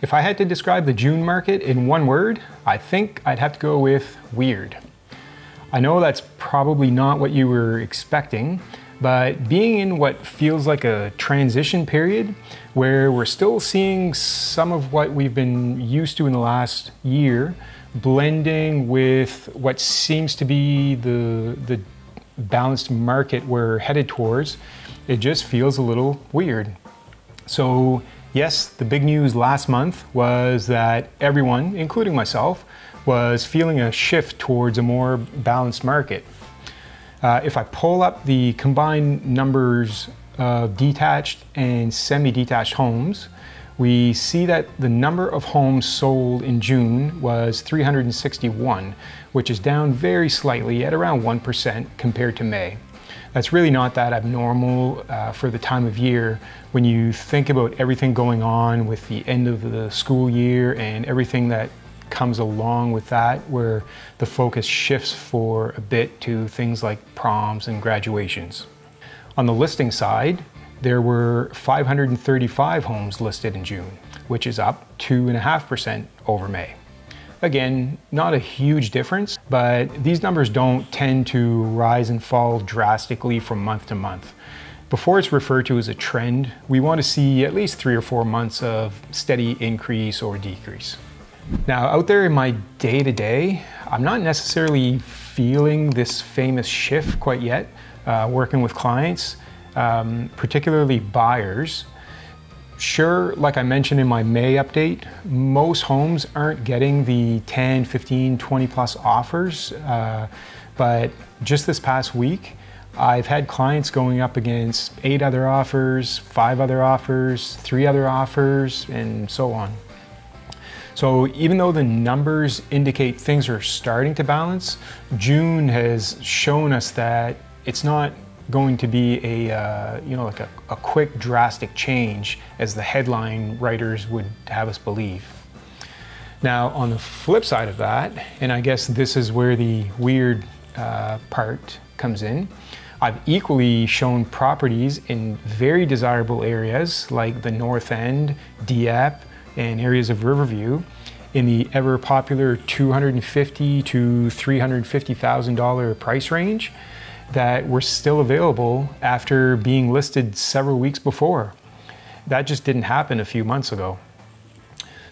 If I had to describe the June market in one word, I think I'd have to go with weird. I know that's probably not what you were expecting, but being in what feels like a transition period where we're still seeing some of what we've been used to in the last year, blending with what seems to be the balanced market we're headed towards, it just feels a little weird. So yes, the big news last month was that everyone, including myself, was feeling a shift towards a more balanced market. If I pull up the combined numbers of detached and semi-detached homes, we see that the number of homes sold in June was 361, which is down very slightly at around 1% compared to May. That's really not that abnormal for the time of year when you think about everything going on with the end of the school year and everything that comes along with that, where the focus shifts for a bit to things like proms and graduations. On the listing side, there were 535 homes listed in June, which is up 2.5% over May. Again, not a huge difference, but these numbers don't tend to rise and fall drastically from month to month. Before it's referred to as a trend, we want to see at least 3 or 4 months of steady increase or decrease. Now, out there in my day-to-day, I'm not necessarily feeling this famous shift quite yet, working with clients, particularly buyers. Sure, like I mentioned in my May update, most homes aren't getting the 10, 15, 20 plus offers, but just this past week, I've had clients going up against 8 other offers, 5 other offers, 3 other offers, and so on. So even though the numbers indicate things are starting to balance, June has shown us that it's not going to be a quick drastic change as the headline writers would have us believe. Now on the flip side of that, and I guess this is where the weird part comes in, I've equally shown properties in very desirable areas like the North End, Dieppe, and areas of Riverview in the ever popular $250,000 to $350,000 price range that were still available after being listed several weeks before. That just didn't happen a few months ago.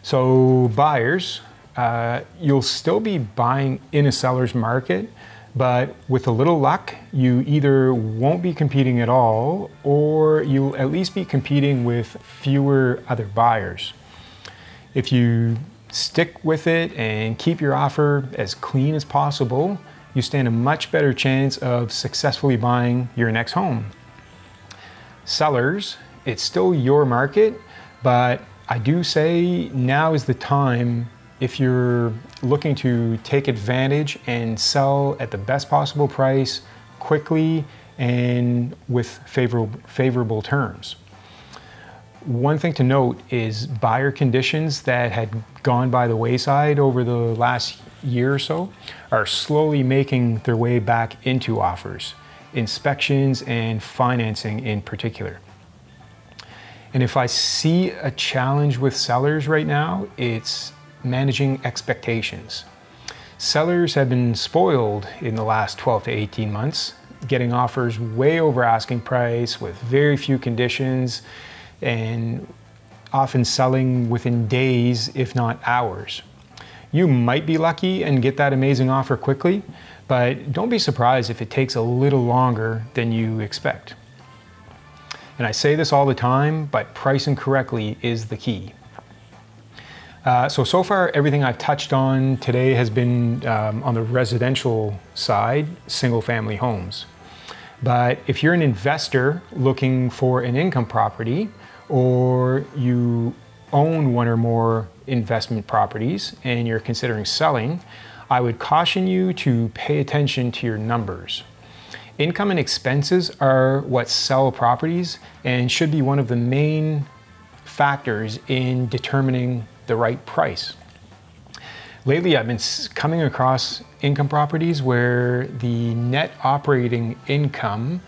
So buyers, you'll still be buying in a seller's market, but with a little luck, you either won't be competing at all, or you'll at least be competing with fewer other buyers. If you stick with it and keep your offer as clean as possible, you stand a much better chance of successfully buying your next home. Sellers, it's still your market, but I do say now is the time if you're looking to take advantage and sell at the best possible price, quickly, and with favorable terms. One thing to note is buyer conditions that had gone by the wayside over the last year or so are slowly making their way back into offers, inspections and financing in particular. And if I see a challenge with sellers right now, it's managing expectations. Sellers have been spoiled in the last 12 to 18 months, getting offers way over asking price with very few conditions, and often selling within days, if not hours. You might be lucky and get that amazing offer quickly, but don't be surprised if it takes a little longer than you expect. And I say this all the time, but pricing correctly is the key. So far, everything I've touched on today has been on the residential side, single-family homes. But if you're an investor looking for an income property, or you own one or more investment properties and you're considering selling, I would caution you to pay attention to your numbers. Income and expenses are what sell properties and should be one of the main factors in determining the right price. Lately, I've been coming across income properties where the net operating income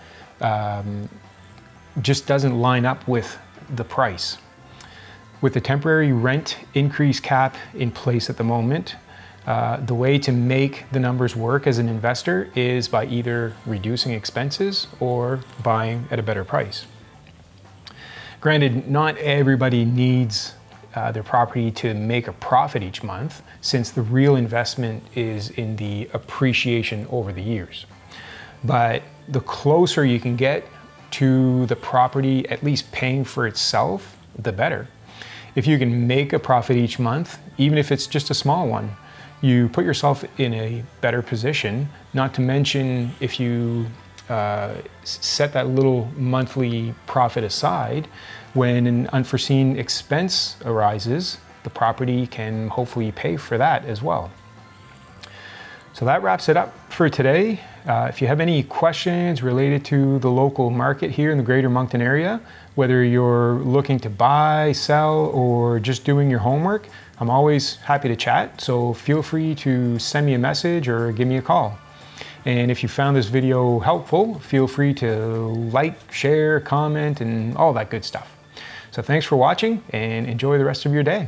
just doesn't line up with the price. With the temporary rent increase cap in place at the moment, the way to make the numbers work as an investor is by either reducing expenses or buying at a better price. Granted, not everybody needs their property to make a profit each month, since the real investment is in the appreciation over the years. But the closer you can get to the property at least paying for itself, the better. If you can make a profit each month, even if it's just a small one, you put yourself in a better position, not to mention if you set that little monthly profit aside, when an unforeseen expense arises, the property can hopefully pay for that as well. So that wraps it up for today. If you have any questions related to the local market here in the Greater Moncton area, whether you're looking to buy, sell, or just doing your homework, I'm always happy to chat. So feel free to send me a message or give me a call. And if you found this video helpful, feel free to like, share, comment, and all that good stuff. So thanks for watching and enjoy the rest of your day.